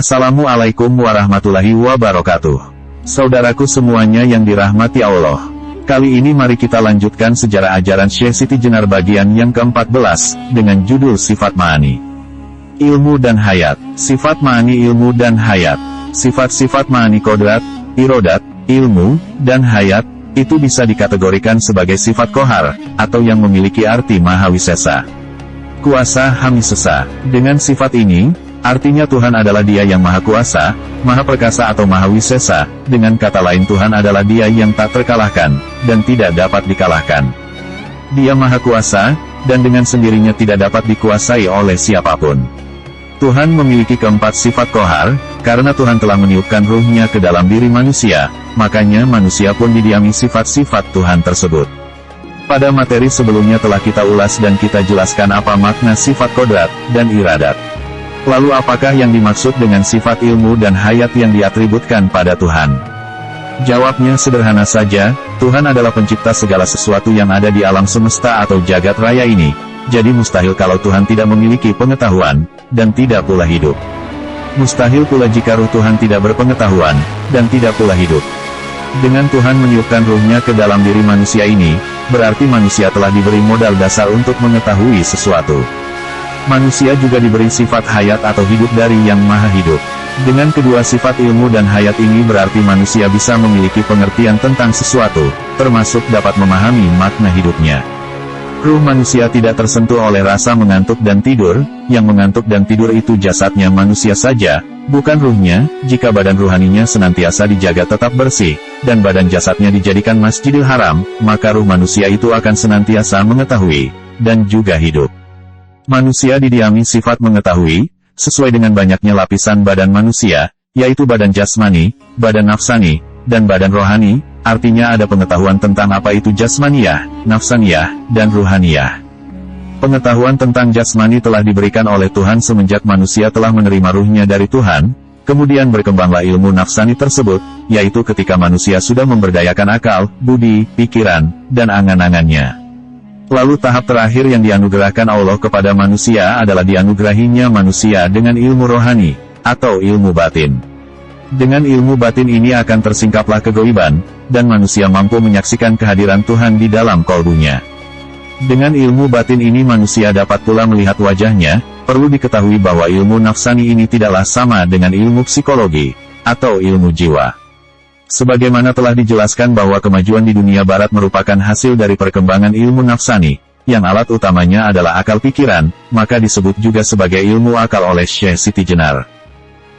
Assalamualaikum warahmatullahi wabarakatuh. Saudaraku semuanya yang dirahmati Allah. Kali ini mari kita lanjutkan sejarah ajaran Syekh Siti Jenar bagian yang ke-14, dengan judul Sifat Ma'ani. Ilmu dan Hayat. Sifat Ma'ani ilmu dan hayat. Sifat-sifat Ma'ani kodrat, irodat, ilmu, dan hayat, itu bisa dikategorikan sebagai sifat kohar, atau yang memiliki arti mahawisesa. Kuasa hamisesa. Dengan sifat ini, artinya Tuhan adalah Dia yang Maha Kuasa, Maha Perkasa atau Maha Wisesa. Dengan kata lain Tuhan adalah Dia yang tak terkalahkan, dan tidak dapat dikalahkan. Dia Maha Kuasa, dan dengan sendirinya tidak dapat dikuasai oleh siapapun. Tuhan memiliki keempat sifat kohar, karena Tuhan telah meniupkan ruh-Nya ke dalam diri manusia, makanya manusia pun didiami sifat-sifat Tuhan tersebut. Pada materi sebelumnya telah kita ulas dan kita jelaskan apa makna sifat kodrat dan iradat. Lalu apakah yang dimaksud dengan sifat ilmu dan hayat yang diatributkan pada Tuhan? Jawabnya sederhana saja, Tuhan adalah pencipta segala sesuatu yang ada di alam semesta atau jagat raya ini. Jadi mustahil kalau Tuhan tidak memiliki pengetahuan, dan tidak pula hidup. Mustahil pula jika ruh Tuhan tidak berpengetahuan, dan tidak pula hidup. Dengan Tuhan meniupkan ruh-Nya ke dalam diri manusia ini, berarti manusia telah diberi modal dasar untuk mengetahui sesuatu. Manusia juga diberi sifat hayat atau hidup dari Yang Maha Hidup. Dengan kedua sifat ilmu dan hayat ini berarti manusia bisa memiliki pengertian tentang sesuatu, termasuk dapat memahami makna hidupnya. Ruh manusia tidak tersentuh oleh rasa mengantuk dan tidur, yang mengantuk dan tidur itu jasadnya manusia saja, bukan ruhnya. Jika badan ruhaninya senantiasa dijaga tetap bersih, dan badan jasadnya dijadikan Masjidil Haram, maka ruh manusia itu akan senantiasa mengetahui, dan juga hidup. Manusia didiami sifat mengetahui, sesuai dengan banyaknya lapisan badan manusia, yaitu badan jasmani, badan nafsani, dan badan rohani. Artinya ada pengetahuan tentang apa itu jasmaniyah, nafsaniyah, dan ruhaniyah. Pengetahuan tentang jasmani telah diberikan oleh Tuhan semenjak manusia telah menerima ruhnya dari Tuhan, kemudian berkembanglah ilmu nafsani tersebut, yaitu ketika manusia sudah memberdayakan akal, budi, pikiran, dan angan-angannya. Lalu tahap terakhir yang dianugerahkan Allah kepada manusia adalah dianugerahinya manusia dengan ilmu rohani, atau ilmu batin. Dengan ilmu batin ini akan tersingkaplah kegoiban, dan manusia mampu menyaksikan kehadiran Tuhan di dalam kolbunya. Dengan ilmu batin ini manusia dapat pula melihat wajahnya. Perlu diketahui bahwa ilmu nafsani ini tidaklah sama dengan ilmu psikologi, atau ilmu jiwa. Sebagaimana telah dijelaskan bahwa kemajuan di dunia barat merupakan hasil dari perkembangan ilmu nafsani, yang alat utamanya adalah akal pikiran, maka disebut juga sebagai ilmu akal oleh Syekh Siti Jenar.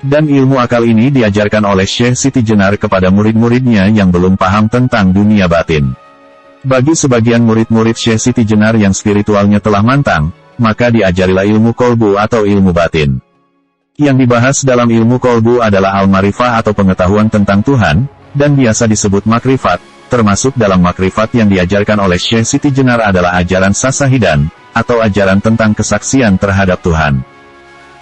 Dan ilmu akal ini diajarkan oleh Syekh Siti Jenar kepada murid-muridnya yang belum paham tentang dunia batin. Bagi sebagian murid-murid Syekh Siti Jenar yang spiritualnya telah mantang, maka diajarilah ilmu kolbu atau ilmu batin. Yang dibahas dalam ilmu kolbu adalah al-marifah atau pengetahuan tentang Tuhan, dan biasa disebut makrifat. Termasuk dalam makrifat yang diajarkan oleh Syekh Siti Jenar adalah ajaran sasahidan, atau ajaran tentang kesaksian terhadap Tuhan.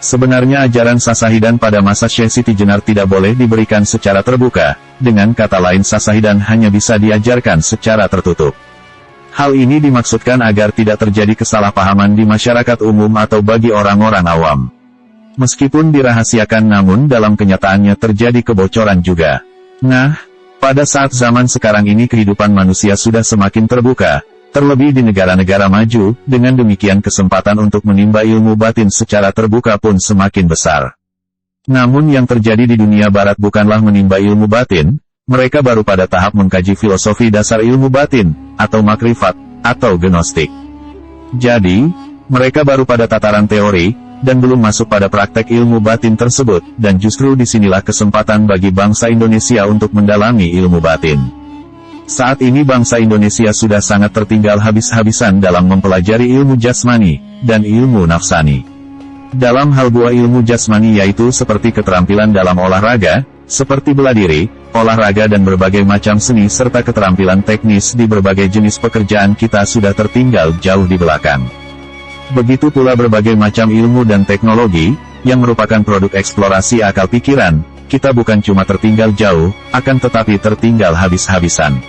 Sebenarnya ajaran sasahidan pada masa Syekh Siti Jenar tidak boleh diberikan secara terbuka, dengan kata lain sasahidan hanya bisa diajarkan secara tertutup. Hal ini dimaksudkan agar tidak terjadi kesalahpahaman di masyarakat umum atau bagi orang-orang awam. Meskipun dirahasiakan namun dalam kenyataannya terjadi kebocoran juga. Nah, pada saat zaman sekarang ini kehidupan manusia sudah semakin terbuka, terlebih di negara-negara maju, dengan demikian kesempatan untuk menimba ilmu batin secara terbuka pun semakin besar. Namun yang terjadi di dunia barat bukanlah menimba ilmu batin, mereka baru pada tahap mengkaji filosofi dasar ilmu batin, atau makrifat, atau gnostik. Jadi, mereka baru pada tataran teori, dan belum masuk pada praktek ilmu batin tersebut, dan justru disinilah kesempatan bagi bangsa Indonesia untuk mendalami ilmu batin. Saat ini bangsa Indonesia sudah sangat tertinggal habis-habisan dalam mempelajari ilmu jasmani, dan ilmu nafsani. Dalam hal buah ilmu jasmani yaitu seperti keterampilan dalam olahraga, seperti bela diri, olahraga dan berbagai macam seni serta keterampilan teknis di berbagai jenis pekerjaan kita sudah tertinggal jauh di belakang. Begitu pula berbagai macam ilmu dan teknologi, yang merupakan produk eksplorasi akal pikiran, kita bukan cuma tertinggal jauh, akan tetapi tertinggal habis-habisan.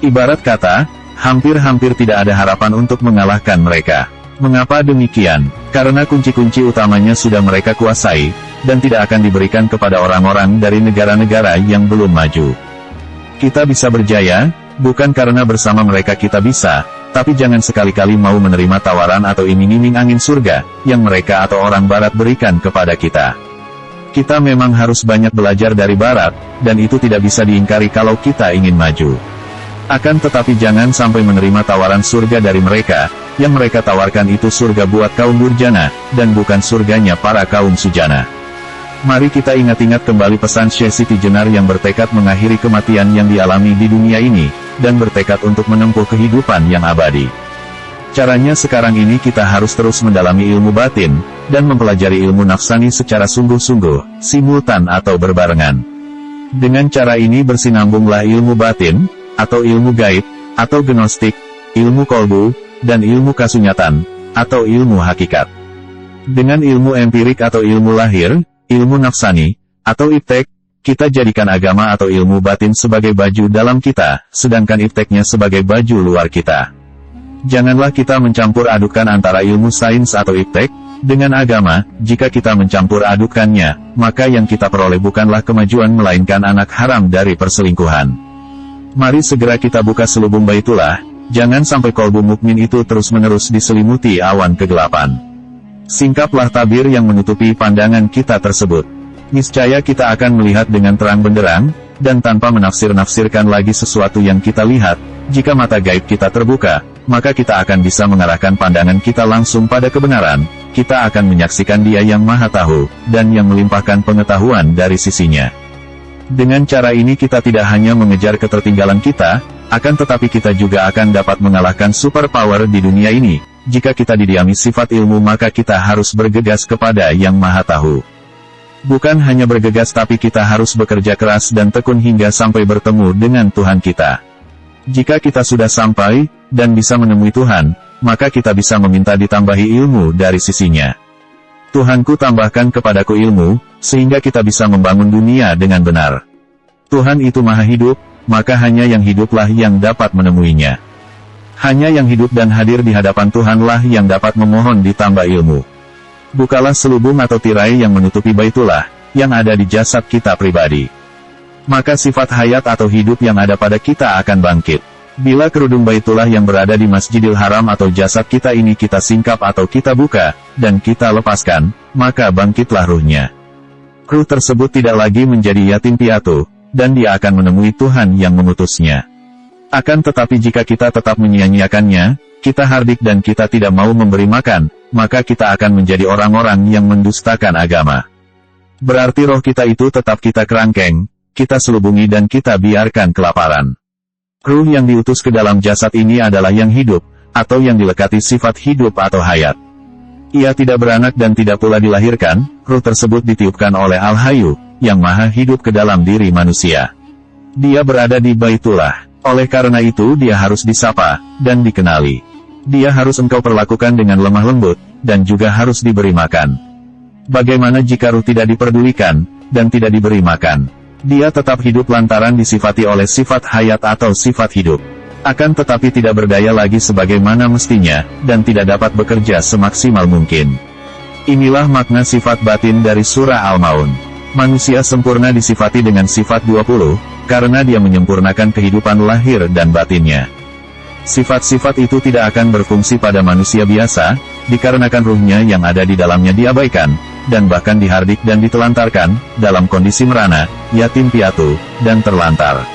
Ibarat kata, hampir-hampir tidak ada harapan untuk mengalahkan mereka. Mengapa demikian? Karena kunci-kunci utamanya sudah mereka kuasai, dan tidak akan diberikan kepada orang-orang dari negara-negara yang belum maju. Kita bisa berjaya, bukan karena bersama mereka kita bisa, tapi jangan sekali-kali mau menerima tawaran atau iming-iming angin surga, yang mereka atau orang barat berikan kepada kita. Kita memang harus banyak belajar dari barat, dan itu tidak bisa diingkari kalau kita ingin maju. Akan tetapi jangan sampai menerima tawaran surga dari mereka, yang mereka tawarkan itu surga buat kaum durjana, dan bukan surganya para kaum sujana. Mari kita ingat-ingat kembali pesan Syekh Siti Jenar yang bertekad mengakhiri kematian yang dialami di dunia ini, dan bertekad untuk menempuh kehidupan yang abadi. Caranya sekarang ini kita harus terus mendalami ilmu batin, dan mempelajari ilmu nafsani secara sungguh-sungguh, simultan atau berbarengan. Dengan cara ini bersinambunglah ilmu batin, atau ilmu gaib, atau gnostik, ilmu kolbu, dan ilmu kasunyatan, atau ilmu hakikat. Dengan ilmu empirik atau ilmu lahir, ilmu nafsani, atau iptek, kita jadikan agama atau ilmu batin sebagai baju dalam kita, sedangkan ipteknya sebagai baju luar kita. Janganlah kita mencampur adukan antara ilmu sains atau iptek, dengan agama. Jika kita mencampur adukannya, maka yang kita peroleh bukanlah kemajuan melainkan anak haram dari perselingkuhan. Mari segera kita buka selubung Baitullah, jangan sampai kolbu mukmin itu terus-menerus diselimuti awan kegelapan. Singkaplah tabir yang menutupi pandangan kita tersebut. Niscaya kita akan melihat dengan terang benderang, dan tanpa menafsir-nafsirkan lagi sesuatu yang kita lihat. Jika mata gaib kita terbuka, maka kita akan bisa mengarahkan pandangan kita langsung pada kebenaran. Kita akan menyaksikan Dia yang Maha Tahu, dan yang melimpahkan pengetahuan dari sisinya. Dengan cara ini kita tidak hanya mengejar ketertinggalan kita, akan tetapi kita juga akan dapat mengalahkan superpower di dunia ini. Jika kita didiami sifat ilmu maka kita harus bergegas kepada Yang Maha Tahu. Bukan hanya bergegas tapi kita harus bekerja keras dan tekun hingga sampai bertemu dengan Tuhan kita. Jika kita sudah sampai, dan bisa menemui Tuhan, maka kita bisa meminta ditambahi ilmu dari sisinya. Tuhanku tambahkan kepadaku ilmu, sehingga kita bisa membangun dunia dengan benar. Tuhan itu Maha Hidup, maka hanya yang hiduplah yang dapat menemuinya. Hanya yang hidup dan hadir di hadapan Tuhanlah yang dapat memohon ditambah ilmu. Bukalah selubung atau tirai yang menutupi Baitullah, yang ada di jasad kita pribadi. Maka sifat hayat atau hidup yang ada pada kita akan bangkit. Bila kerudung Baitullah yang berada di Masjidil Haram atau jasad kita ini kita singkap atau kita buka, dan kita lepaskan, maka bangkitlah ruhnya. Ruh tersebut tidak lagi menjadi yatim piatu, dan dia akan menemui Tuhan yang mengutusnya. Akan tetapi jika kita tetap menyia-nyiakannya, kita hardik dan kita tidak mau memberi makan, maka kita akan menjadi orang-orang yang mendustakan agama. Berarti roh kita itu tetap kita kerangkeng, kita selubungi dan kita biarkan kelaparan. Ruh yang diutus ke dalam jasad ini adalah yang hidup, atau yang dilekati sifat hidup atau hayat. Ia tidak beranak dan tidak pula dilahirkan, ruh tersebut ditiupkan oleh Al-Hayyu, yang Maha Hidup ke dalam diri manusia. Dia berada di Baitullah. Oleh karena itu dia harus disapa, dan dikenali. Dia harus engkau perlakukan dengan lemah lembut, dan juga harus diberi makan. Bagaimana jika ruh tidak diperdulikan, dan tidak diberi makan? Dia tetap hidup lantaran disifati oleh sifat hayat atau sifat hidup. Akan tetapi tidak berdaya lagi sebagaimana mestinya, dan tidak dapat bekerja semaksimal mungkin. Inilah makna sifat batin dari surah Al-Maun. Manusia sempurna disifati dengan sifat 20, karena dia menyempurnakan kehidupan lahir dan batinnya. Sifat-sifat itu tidak akan berfungsi pada manusia biasa, dikarenakan ruhnya yang ada di dalamnya diabaikan, dan bahkan dihardik dan ditelantarkan, dalam kondisi merana, yatim piatu, dan terlantar.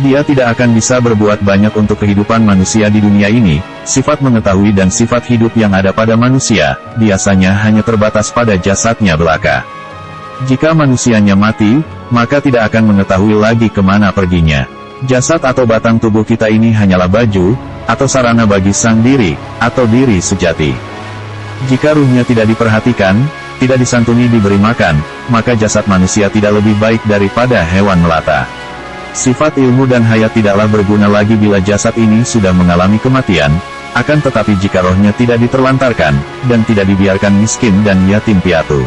Dia tidak akan bisa berbuat banyak untuk kehidupan manusia di dunia ini. Sifat mengetahui dan sifat hidup yang ada pada manusia, biasanya hanya terbatas pada jasadnya belaka. Jika manusianya mati, maka tidak akan mengetahui lagi kemana perginya. Jasad atau batang tubuh kita ini hanyalah baju, atau sarana bagi sang diri, atau diri sejati. Jika ruhnya tidak diperhatikan, tidak disantuni diberi makan, maka jasad manusia tidak lebih baik daripada hewan melata. Sifat ilmu dan hayat tidaklah berguna lagi bila jasad ini sudah mengalami kematian, akan tetapi jika rohnya tidak diterlantarkan, dan tidak dibiarkan miskin dan yatim piatu.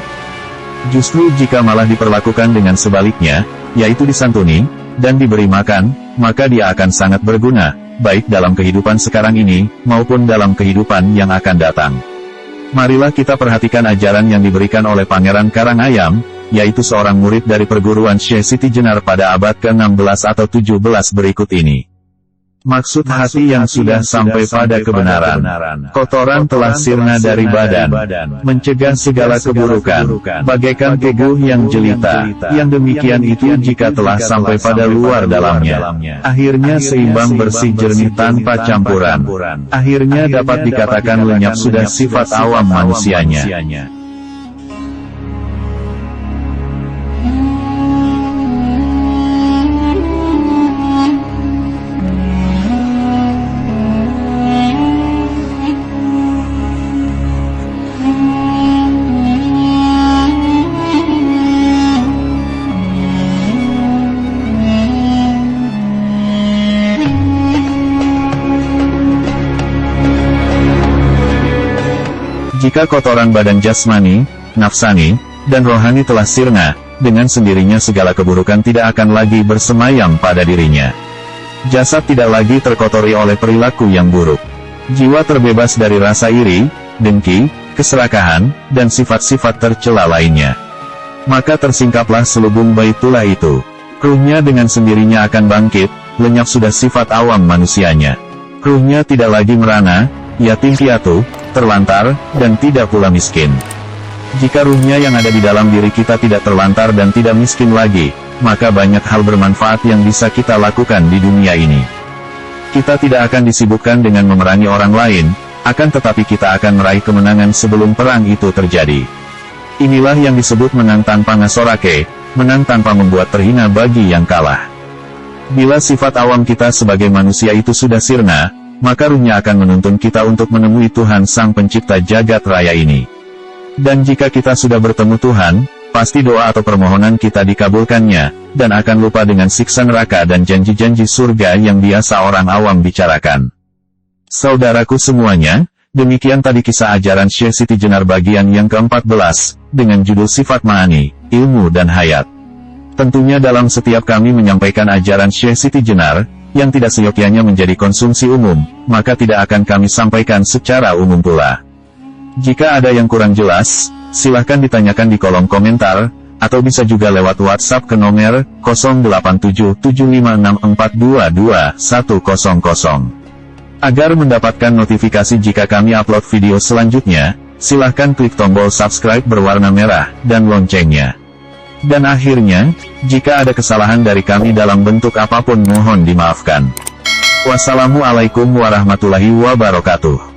Justru jika malah diperlakukan dengan sebaliknya, yaitu disantuni, dan diberi makan, maka dia akan sangat berguna, baik dalam kehidupan sekarang ini, maupun dalam kehidupan yang akan datang. Marilah kita perhatikan ajaran yang diberikan oleh Pangeran Karangayam, yaitu seorang murid dari perguruan Syekh Siti Jenar pada abad ke-16 atau 17 berikut ini. Maksud hati yang sudah sampai pada kebenaran. Kotoran telah sirna dari badan. Mencegah segala keburukan. Bagaikan teguh yang jelita. Yang demikian itu jika telah sampai pada luar dalamnya. Akhirnya seimbang bersih jernih tanpa campuran. Akhirnya dapat dikatakan lenyap sudah sifat awam manusianya. Jika kotoran badan jasmani, nafsani, dan rohani telah sirna, dengan sendirinya segala keburukan tidak akan lagi bersemayam pada dirinya. Jasad tidak lagi terkotori oleh perilaku yang buruk. Jiwa terbebas dari rasa iri, dengki, keserakahan, dan sifat-sifat tercela lainnya. Maka tersingkaplah selubung baitullah itu. Ruhnya dengan sendirinya akan bangkit, lenyap sudah sifat awam manusianya. Ruhnya tidak lagi merana, yatim piatu, terlantar, dan tidak pula miskin. Jika ruhnya yang ada di dalam diri kita tidak terlantar dan tidak miskin lagi, maka banyak hal bermanfaat yang bisa kita lakukan di dunia ini. Kita tidak akan disibukkan dengan memerangi orang lain, akan tetapi kita akan meraih kemenangan sebelum perang itu terjadi. Inilah yang disebut menang tanpa ngasorake, menang tanpa membuat terhina bagi yang kalah. Bila sifat awam kita sebagai manusia itu sudah sirna, maka ruhnya akan menuntun kita untuk menemui Tuhan Sang Pencipta Jagat Raya ini. Dan jika kita sudah bertemu Tuhan, pasti doa atau permohonan kita dikabulkannya, dan akan lupa dengan siksa neraka dan janji-janji surga yang biasa orang awam bicarakan. Saudaraku semuanya, demikian tadi kisah ajaran Syekh Siti Jenar bagian yang ke-14, dengan judul Sifat Ma'ani, Ilmu dan Hayat. Tentunya dalam setiap kami menyampaikan ajaran Syekh Siti Jenar, yang tidak seyogyanya menjadi konsumsi umum, maka tidak akan kami sampaikan secara umum pula. Jika ada yang kurang jelas, silahkan ditanyakan di kolom komentar, atau bisa juga lewat WhatsApp ke nomor 087756422100. Agar mendapatkan notifikasi jika kami upload video selanjutnya, silahkan klik tombol subscribe berwarna merah, dan loncengnya. Dan akhirnya, jika ada kesalahan dari kami dalam bentuk apapun mohon dimaafkan. Wassalamualaikum warahmatullahi wabarakatuh.